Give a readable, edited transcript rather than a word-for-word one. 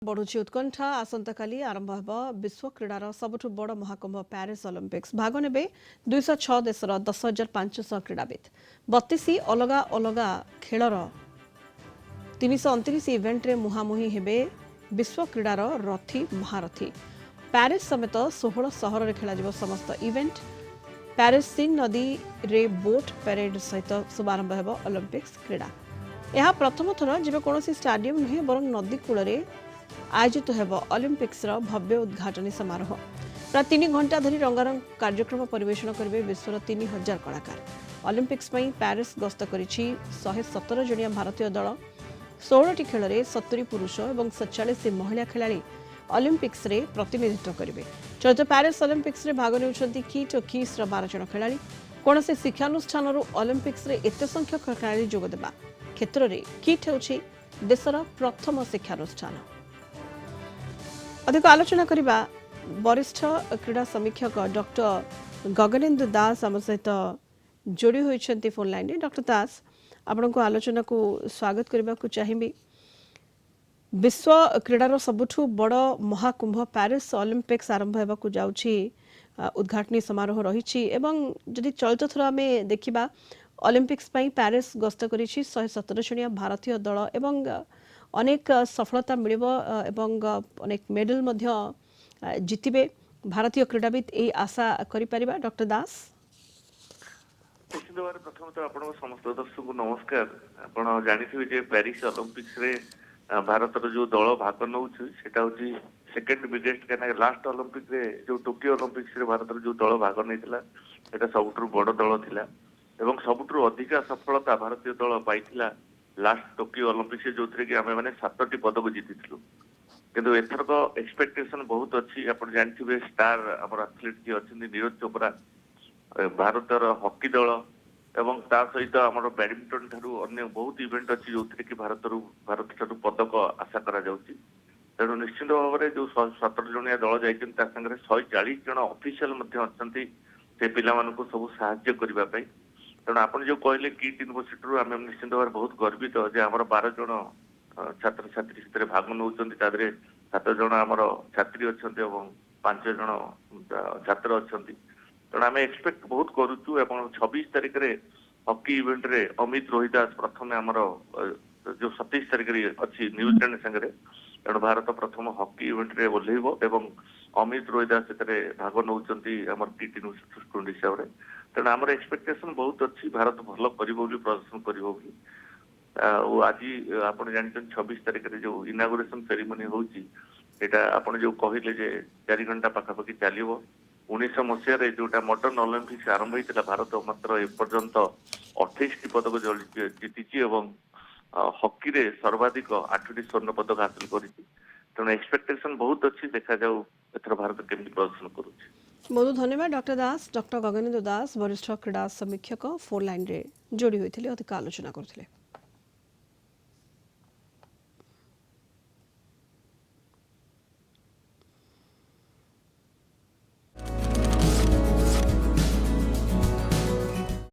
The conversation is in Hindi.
बढ़ुची उत्कंठा आसंता काली आरंभ हेब विश्व क्रीडार सबुठु बड़ महाकुंभ प्यारिस ओलंपिक्स भाग नेबे 206 देशर 10,500 क्रीड़ाविद 32 अलग अलग खेलर 329 इवेंट रे मुहामुही हेबे विश्व क्रीडार रथी महारथी प्यारिस समेत 16 सहर रे खेला समस्त इवेंट प्यारिस सीन नदी रे बोट परेड सहित शुभारंभ हेब ओलंपिक्स क्रीड़ा यह प्रथम थर जब कौन स्टाडियम नुहे बर नदी कूल आयोजित हेब ओलंपिक्स भव्य उद्घाटनी समारोह प्राय 3 घंटा धरी रंगारंग कार्यक्रम परिवेषण करेंगे विश्वर 3000 कलाकार ओलंपिक्स प्यारिस गस्त कर 117 जणिया भारतीय दल 16टी खेल में 70 पुरुष और 47 महिला खेला ओलंपिक्स रे प्रतिनिधित्व करेंगे चलित प्यारिस ओलंपिक्स रे भाग ने किट और किस 12 जन खेला कौन से शिक्षानुष्ठान ओलंपिक्स रे एत संख्यक खेला जोगदेवा क्षेत्र में किट होउछि देशर प्रथम शिक्षानुष्ठान अधिक आलोचना करबा वरिष्ठ क्रीड़ा समीक्षक डॉक्टर गगनेन्दु दास आम सहित जोड़ी होइछन्ति फोन लाइन रे डॉक्टर दास आपनको आलोचना को स्वागत करबा को चाहिबी विश्व क्रीडार सबुठु बड़ महाकुंभ प्यारिस ओलंपिक्स आरंभ हेबा को जाउछि उद्घाटनी समारोह रहिछि एवं जदि चलित थर आमे देखिबा ओलंपिक्स प्यारिस गस्त करिछि 117 जणिया भारतीय दल एवं अनेक सफलता मिलिब एवं अनेक मेडल मध्य जितिबे भारतीय क्रीडाविद ए आशा करि परिबा डॉक्टर दास निश्चित भाव प्रथम तो आप समस्त दर्शक को नमस्कार आप जानी जे प्यारिस ओलंपिक्स रे भारत जो दल भाग नौ से सेकेंड बिगेस्ट क्या लास्ट ओलंपिक रे जो टोकियो ओलंपिक्स रे भारत जो दल भाग नहीं सबुठ बड़ दल थिला एवं सबुठ अधिका सफलता भारतीय दल पाई लास्ट टोकियो ओलंपिक्स जो कि आम मैंने 7टी पदक जीति किंतु एथरक एक्सपेक्टेशन बहुत अच्छी आप जानते स्टार आम एथलीट जी अच्छा नीरज चोपड़ा भारतर हॉकी दल एवं ता सहित आम बैडमिंटन ठारू अन्य बहुत इवेंट अच्छी जो कि भारत ठारू पदक आशा करा जाउची तेणु निश्चित भाव में जो 17 जणिया दल जाइछन 140 जन ऑफिशियल अच्छा से पिला सब साहाय्य करने तेणु आप जो कहले किट यूनिवर्सिटी आम निश्चित भाव बहुत गर्वित जे आम 12 जन छात्र छात्री से भाग नौ 7 जन आम छात्री अच्छा 5 जन छात्र अच्छा तेणु आम एक्सपेक्ट बहुत करुचु 26 तारिख रे हॉकी इवेंट रे अमित रोहिदास प्रथम आमर जो 27 तारिख रे अच्छी न्यूजीलैंड संगे तेणु भारत प्रथम हॉकी इवेंट रे ओह्लैब एवं अमित रोहिदास भाग नौ किट यूनिवर्सिटी स्टूडेंट हिसाब से तेणु आम एक्सपेक्टेशन बहुत अच्छी भारत भल प्रदर्शन कर आज आप जानते 26 तारिख रे जो इनागुरेशन सेरेमनी होची एटा आपण जो कहले जे 4 घंटा पाखापाखि चलिबो 1900 मसीह जोटा मॉडर्न ओलंपिक्स आरंभ होता भारत मात्र एपर्यंत 28टी पदक जीति हॉकी रे सर्वाधिक 8टी स्वर्ण पदक हासिल करिछि तेणु एक्सपेक्टेशन बहुत अच्छी देखा जाऊ एथर भारत केमती प्रदर्शन करुछि। बहुत धन्यवाद डॉक्टर दास डॉक्टर गगनेन्दु दास वरिष्ठ क्रीड़ा समीक्षक फोन लाइन रे जोड़ी होइथिले अधिक आलोचना करथिले।